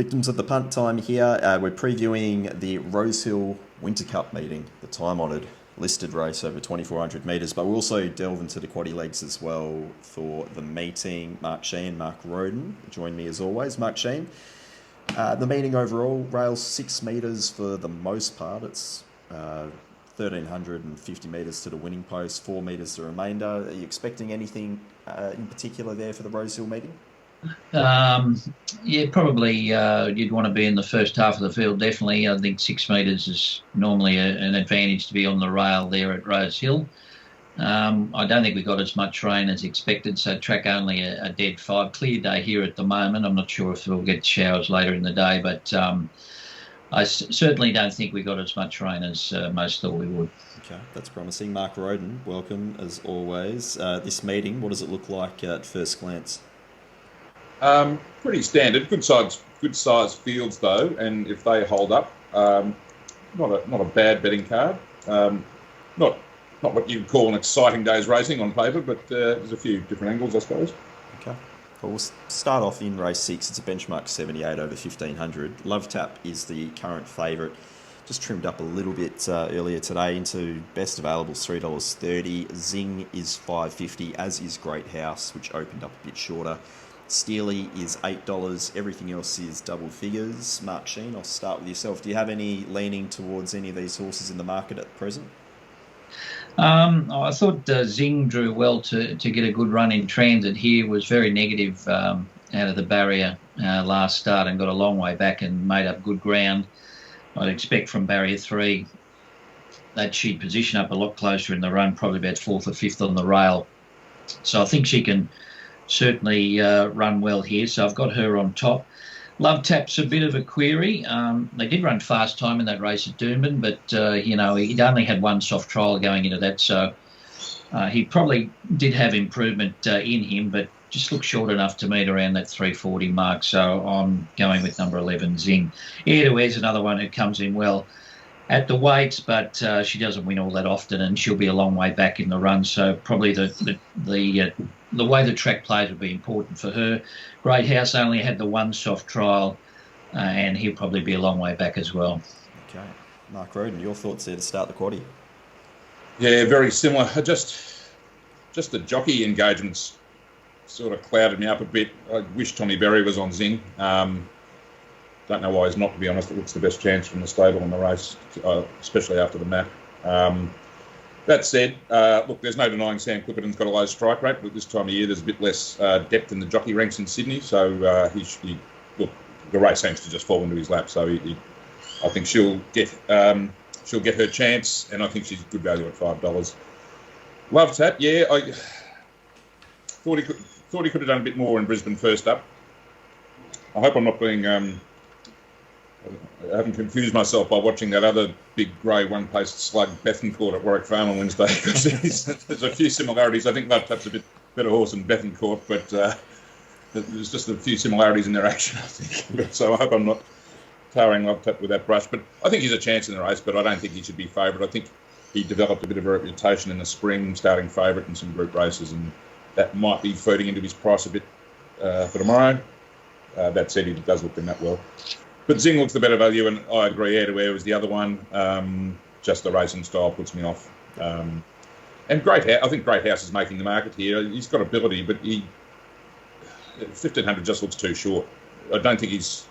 Victims of the punt time here. We're previewing the Rosehill Winter Cup meeting, the time-honoured listed race over 2,400 metres, but we'll also delve into the quaddie legs as well for the meeting. Shean Mark Rhoden join me as always. Shean. The meeting overall rails 6 metres for the most part. It's 1,350 metres to the winning post, 4 metres the remainder. Are you expecting anything in particular there for the Rosehill meeting? Yeah, probably you'd want to be in the first half of the field, definitely. I think 6 metres is normally an advantage to be on the rail there at Rosehill. I don't think we got as much rain as expected, so track only a dead 5. Clear day here at the moment. I'm not sure if we'll get showers later in the day, but I certainly don't think we got as much rain as most thought we would. Okay, that's promising. Mark Rhoden, welcome as always. This meeting, what does it look like at first glance? Pretty standard, good size fields though, and if they hold up, not a bad betting card. Not what you'd call an exciting day's racing on paper, but there's a few different angles, I suppose. Okay. Well, we'll start off in race 6. It's a benchmark 78 over 1,500. Love Tap is the current favourite. Just trimmed up a little bit earlier today into best available $3.30. Zing is $5.50, as is Great House, which opened up a bit shorter. Steely is $8. Everything else is double figures. Mark Shean, I'll start with yourself. Do you have any leaning towards any of these horses in the market at present? I thought Zing drew well to get a good run in transit here. Was very negative out of the barrier last start and got a long way back and made up good ground. I'd expect from barrier 3 that she'd position up a lot closer in the run, probably about 4th or 5th on the rail. So I think she can certainly run well here, so I've got her on top. Love Tap's a bit of a query. They did run fast time in that race at Doomben, but he'd only had one soft trial going into that, so he probably did have improvement in him, but just looked short enough to meet around that 340 mark, so I'm going with number 11, Zing. Air to Air's another one who comes in well at the weights, but she doesn't win all that often, and she'll be a long way back in the run, so probably the way the track plays would be important for her. Great House only had the one soft trial, and he'll probably be a long way back as well. Okay. Mark Rhoden, your thoughts there to start the quaddie? Yeah, very similar. Just the jockey engagements sort of clouded me up a bit. I wish Tommy Berry was on Zing. Don't know why he's not, to be honest. It looks the best chance from the stable in the race, especially after the map. That said, look, there's no denying Sam Clipperton's got a low strike rate, but this time of year there's a bit less depth in the jockey ranks in Sydney, so the race seems to just fall into his lap. So I think she'll get her chance, and I think she's good value at $5. Love Tap, yeah, I thought he could have done a bit more in Brisbane first up. I hope I'm not being I haven't confused myself by watching that other big grey one-paced slug Bethencourt at Warwick Farm on Wednesday, because there's a few similarities. I think Love Tap's a bit better horse than Bethencourt, but there's just a few similarities in their action, I think. So I hope I'm not towering Love Tap with that brush. But I think he's a chance in the race, but I don't think he should be favourite. I think he developed a bit of a reputation in the spring, starting favourite in some group races, and that might be feeding into his price a bit for tomorrow. That said, he does look in that well. But Zing looks the better value, and I agree, Air to Air was the other one. Just the racing style puts me off. And I think Great House is making the market here. He's got ability, but 1,500 just looks too short. I don't think he's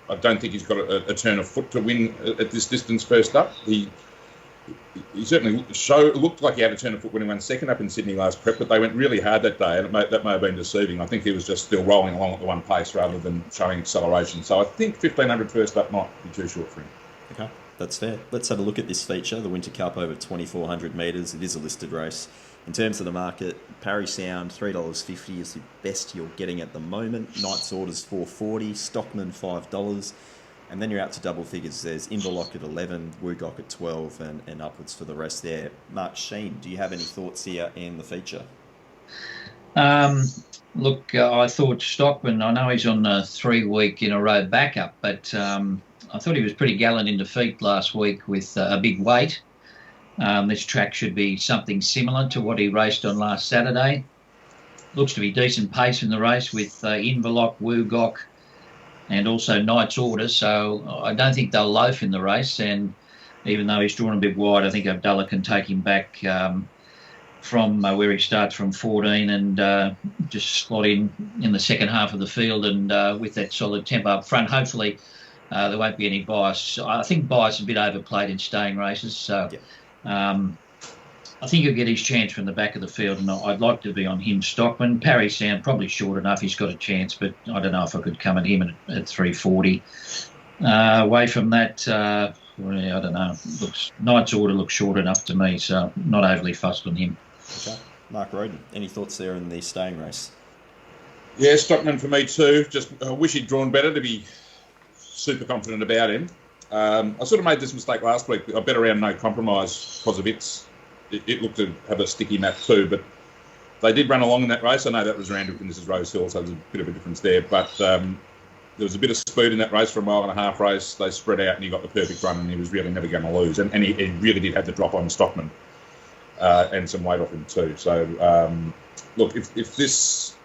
got a turn of foot to win at this distance first up. He certainly looked like he had a turn of foot when he won second up in Sydney last prep, but they went really hard that day, and that may have been deceiving. I think he was just still rolling along at the one pace rather than showing acceleration. So I think 1,500 first up might be too short for him. Okay, that's fair. Let's have a look at this feature, the Winter Cup over 2,400 metres. It is a listed race. In terms of the market, Parry Sound, $3.50 is the best you're getting at the moment. Knight's Orders, $4.40. Stockman, $5. And then you're out to double figures. There's Inverloch at 11, Woogok at 12, and upwards for the rest there. Mark Shean, do you have any thoughts here in the feature? Look, I thought Stockman, I know he's on a 3-week in a row backup, but I thought he was pretty gallant in defeat last week with a big weight. This track should be something similar to what he raced on last Saturday. Looks to be decent pace in the race with Inverloch, Woogok, and also Knight's Order. So I don't think they'll loaf in the race. And even though he's drawn a bit wide, I think Abdullah can take him back from where he starts from 14 and just slot in the second half of the field, and with that solid tempo up front, hopefully there won't be any bias. I think bias is a bit overplayed in staying races, so I think he'll get his chance from the back of the field, and I'd like to be on him. Stockman, Parry Sound, probably short enough. He's got a chance, but I don't know if I could come at him at 340. Away from that, I don't know. Knight's Order looks short enough to me, so not overly fussed on him. Okay. Mark Rhoden, any thoughts there in the staying race? Yeah, Stockman for me too. Just I wish he'd drawn better to be super confident about him. I sort of made this mistake last week. I bet around No Compromise because of it looked to have a sticky map too, but they did run along in that race. I know that was Randwick and this is Rosehill, so there's a bit of a difference there. But there was a bit of speed in that race for a mile and a half race. They spread out and he got the perfect run, and he was really never going to lose. And he really did have the drop on Stockman and some weight off him too. So look, if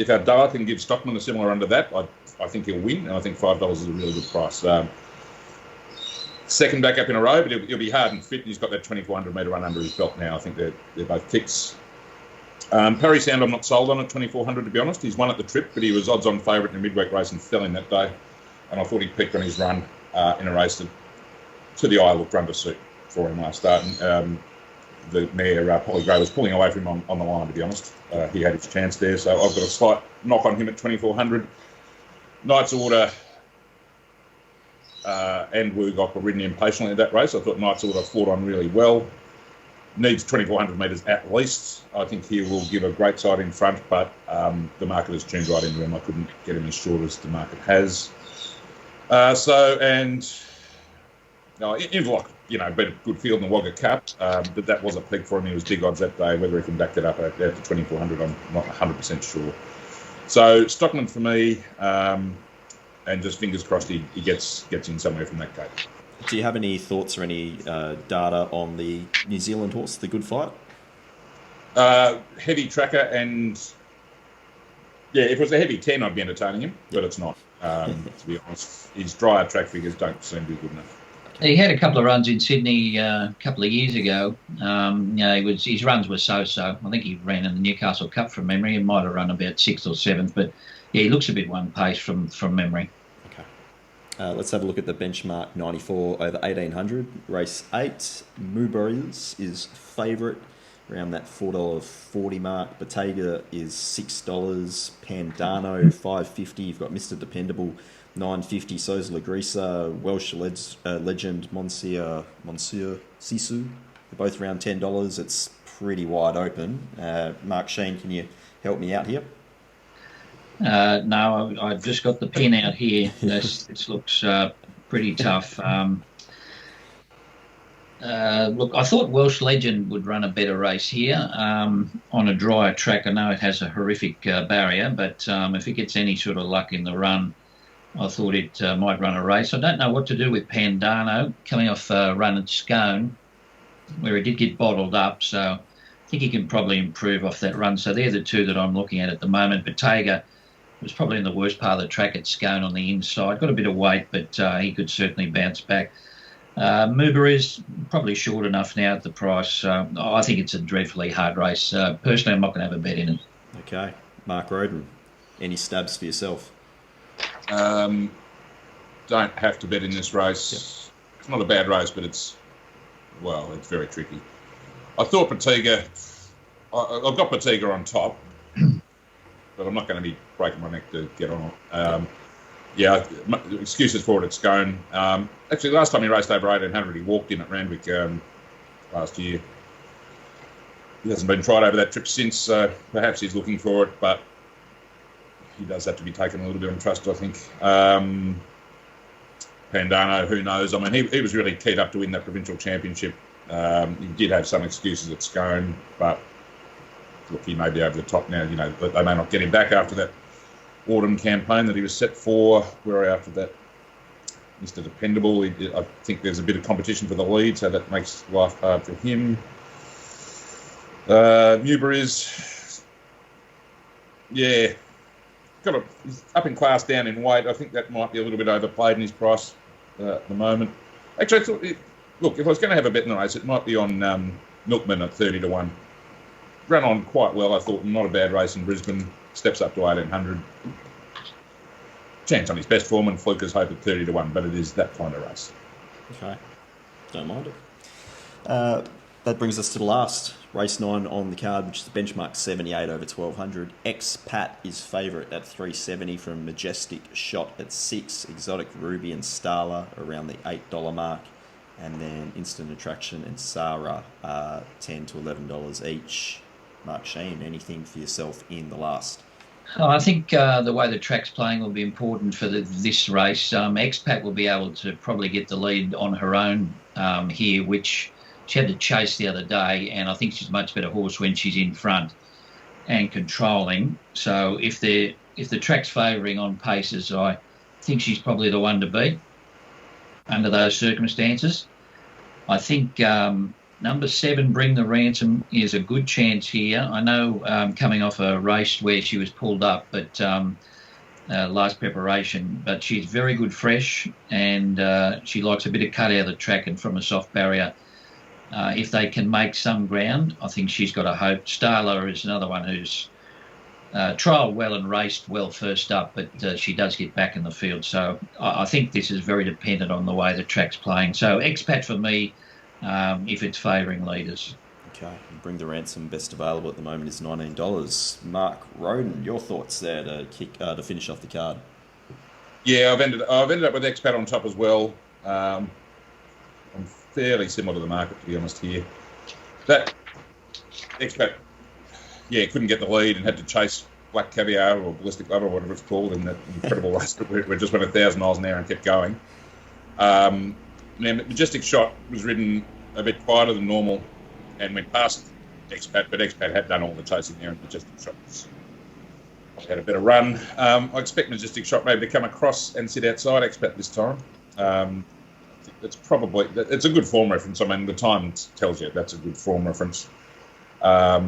Abdullah can give Stockman a similar run to that, I think he'll win, and I think $5 is a really good price. Second back up in a row, but he'll be hard and fit. He's got that 2,400 metre run under his belt now. I think they're both ticks. Parry Sound, I'm not sold on at 2,400 to be honest. He's won at the trip, but he was odds-on favourite in a midweek race and fell in that day. And I thought he peaked on his run in a race that, to the eye, looked run to suit for him last start. And, the mare, Polly Gray, was pulling away from him on the line, to be honest. He had his chance there, so I've got a slight knock on him at 2,400. Knight's Order and Woogok were ridden impatiently in that race. I thought Knight's Order fought on really well. Needs 2,400 metres at least. I think he will give a great side in front, but the market has tuned right into him. I couldn't get him as short as the market has. Inverloch, beat a good field in the Wagga Cup, but that was a peak for him. He was big odds that day. Whether he can back that up at 2,400, I'm not 100% sure. So Stockman for me, and just fingers crossed he gets in somewhere from that gate. Do you have any thoughts or any data on the New Zealand horse, the Good Fight? Heavy tracker, and if it was a heavy 10, I'd be entertaining him, but it's not. To be honest, his drier track figures don't seem to be good enough. He had a couple of runs in Sydney a couple of years ago. His runs were so-so. I think he ran in the Newcastle Cup from memory. He might have run about 6th or 7th, but he looks a bit one pace from memory. Okay. Let's have a look at the benchmark 94 over 1,800. Race 8, Muberries is favourite, around that $4.40 mark. Bottega is $6. Pandano, $5.50. You've got Mr. Dependable, $9.50. So's Lagrisa, Welsh legend Monsieur Sisu. They're both around $10. It's pretty wide open. Mark Shean, can you help me out here? No, I've just got the pin out here. This looks pretty tough. Look, I thought Welsh Legend would run a better race here on a drier track. I know it has a horrific barrier, but if it gets any sort of luck in the run, I thought it might run a race. I don't know what to do with Pandano, coming off a run at Scone, where he did get bottled up, so I think he can probably improve off that run. So they're the two that I'm looking at the moment. Bottega was probably in the worst part of the track at Scone on the inside. Got a bit of weight, but he could certainly bounce back. Muber is probably short enough now at the price. I think it's a dreadfully hard race. Personally, I'm not going to have a bet in it. Okay. Mark Rhoden, any stabs for yourself? Don't have to bet in this race. Yep. It's not a bad race, but it's very tricky. I thought Bottega, I've got Bottega on top, but I'm not going to be breaking my neck to get on it. Excuses for it at Scone. Actually, last time he raced over 1,800, he walked in at Randwick last year. He hasn't been tried over that trip since, so perhaps he's looking for it, but he does have to be taken a little bit on trust, I think. Pandano, who knows? I mean, he was really keyed up to win that provincial championship. He did have some excuses at Scone, but look, he may be over the top now. But they may not get him back after that autumn campaign that he was set for. Where after that, Mr. Dependable, I think there's a bit of competition for the lead, so that makes life hard for him. Muber is, he's up in class, down in weight. I think that might be a little bit overplayed in his price at the moment. Actually, I thought, look, if I was going to have a bet in the race, it might be on Milkman at 30 to 1. Ran on quite well, I thought. Not a bad race in Brisbane. Steps up to 1800. Chance on his best form, and Fluker's hope at 30 to 1, but it is that kind of race. Okay. Don't mind it. That brings us to the last race 9 on the card, which is the benchmark 78 over 1200. X-Pat is favourite at 370 from Majestic Shot at 6. Exotic Ruby and Starla around the $8 mark. And then Instant Attraction and Sarah $10 to $11 each. Mark Shean, anything for yourself in the last? Oh, I think the way the track's playing will be important for this race. X-Pat will be able to probably get the lead on her own here, which she had to chase the other day, and I think she's a much better horse when she's in front and controlling. So if the track's favouring on paces, I think she's probably the one to beat under those circumstances. I think number 7, Bring the Ransom, is a good chance here. I know coming off a race where she was pulled up, but last preparation, but she's very good fresh, and she likes a bit of cut out of the track and from a soft barrier. If they can make some ground, I think she's got a hope. Starla is another one who's trialled well and raced well first up, but she does get back in the field. So I think this is very dependent on the way the track's playing. So X-Pat for me, if it's favouring leaders. Okay, Bring the Ransom, best available at the moment, is $19. Mark Rhoden, your thoughts there to finish off the card? Yeah, I've ended up with X-Pat on top as well. I'm fairly similar to the market, to be honest here. That X-Pat, couldn't get the lead and had to chase Black Caviar or Ballistic Lover or whatever it's called in that incredible race where it just went 1,000 miles an hour and kept going. Now, Majestic Shot was ridden a bit quieter than normal and went past X-Pat, but X-Pat had done all the chasing there, and Majestic Shot had a better run. I expect Majestic Shot maybe to come across and sit outside X-Pat this time. It's a good form reference. I mean, the time tells you that's a good form reference. But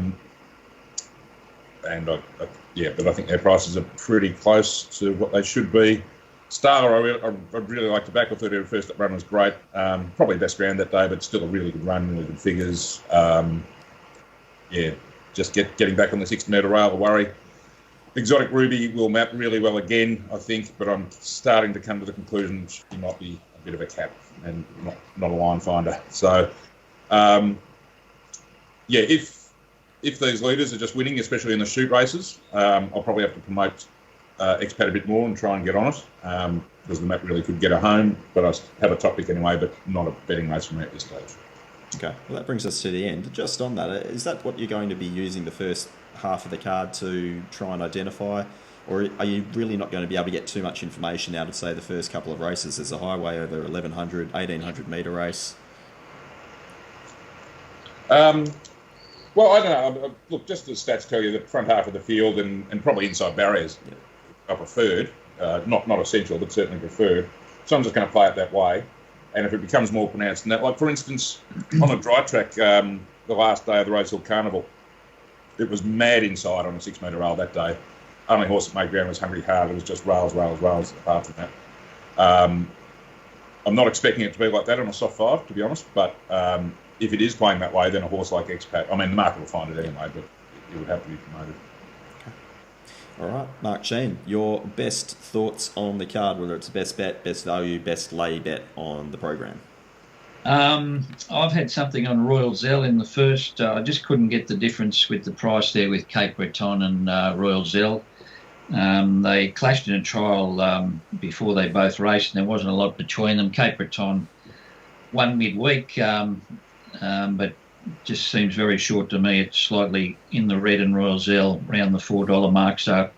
I think their prices are pretty close to what they should be. Starla, I really like to back. I thought her first run was great. Probably best ground that day, but still a really good run, really good figures. Just getting back on the 60-metre rail, a worry. Exotic Ruby will map really well again, I think, but I'm starting to come to the conclusion she might be a bit of a cap and not a line finder. So, if these leaders are just winning, especially in the shoot races, I'll probably have to promote X-Pat a bit more and try and get on it, because the map really could get her home. But I have a top pick anyway, but not a betting race for me at this stage. Okay, well that brings us to the end. Just on that, is that what you're going to be using the first half of the card to try and identify, or are you really not going to be able to get too much information out of, say, the first couple of races? There's a highway over 1,100, 1,800 metre race. Well, I don't know. Look, just the stats tell you the front half of the field and probably inside barriers are preferred. Not essential, but certainly preferred. So I'm just going to play it that way. And if it becomes more pronounced than that, like for instance, on a dry track, the last day of the Rosehill Carnival, it was mad inside on a 6-metre rail that day. Only horse that made ground was Hungry Heart. It was just rails apart from that. I'm not expecting it to be like that on a soft 5, to be honest, but if it is playing that way, then a horse like X-Pat, I mean, the market will find it anyway, but it would have to be promoted. Okay. All right, Mark Shean, your best thoughts on the card, whether it's best bet, best value, best lay bet on the program? I've had something on Royal Zell in the first. I just couldn't get the difference with the price there with Cape Breton and Royal Zell. They clashed in a trial before they both raced, and there wasn't a lot between them. Cape Breton won midweek, but just seems very short to me. It's slightly in the red, and Royal Zell around the $4 mark. So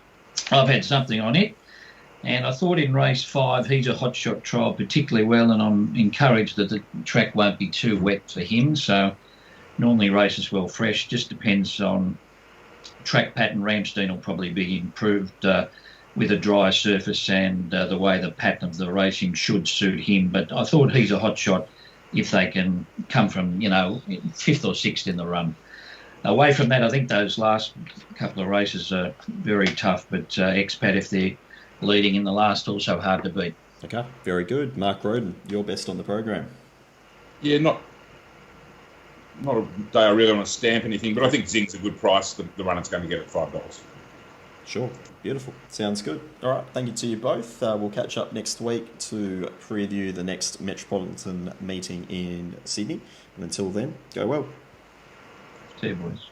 I've had something on it. And I thought in race 5, he's a hot shot trial particularly well, and I'm encouraged that the track won't be too wet for him. So normally races well fresh, just depends on track pattern. Ramstein will probably be improved with a dry surface and the way the pattern of the racing should suit him. But I thought he's a hot shot if they can come from, 5th or 6th in the run. Away from that, I think those last couple of races are very tough, but Expat, if they're leading in the last, also hard to beat. Okay, very good. Mark Rhoden, your best on the program. Yeah, not a day I really want to stamp anything, but I think Zing's a good price. The runner's going to get it $5. Sure, beautiful. Sounds good. All right, thank you to you both. We'll catch up next week to preview the next Metropolitan meeting in Sydney. And until then, go well. See you, boys.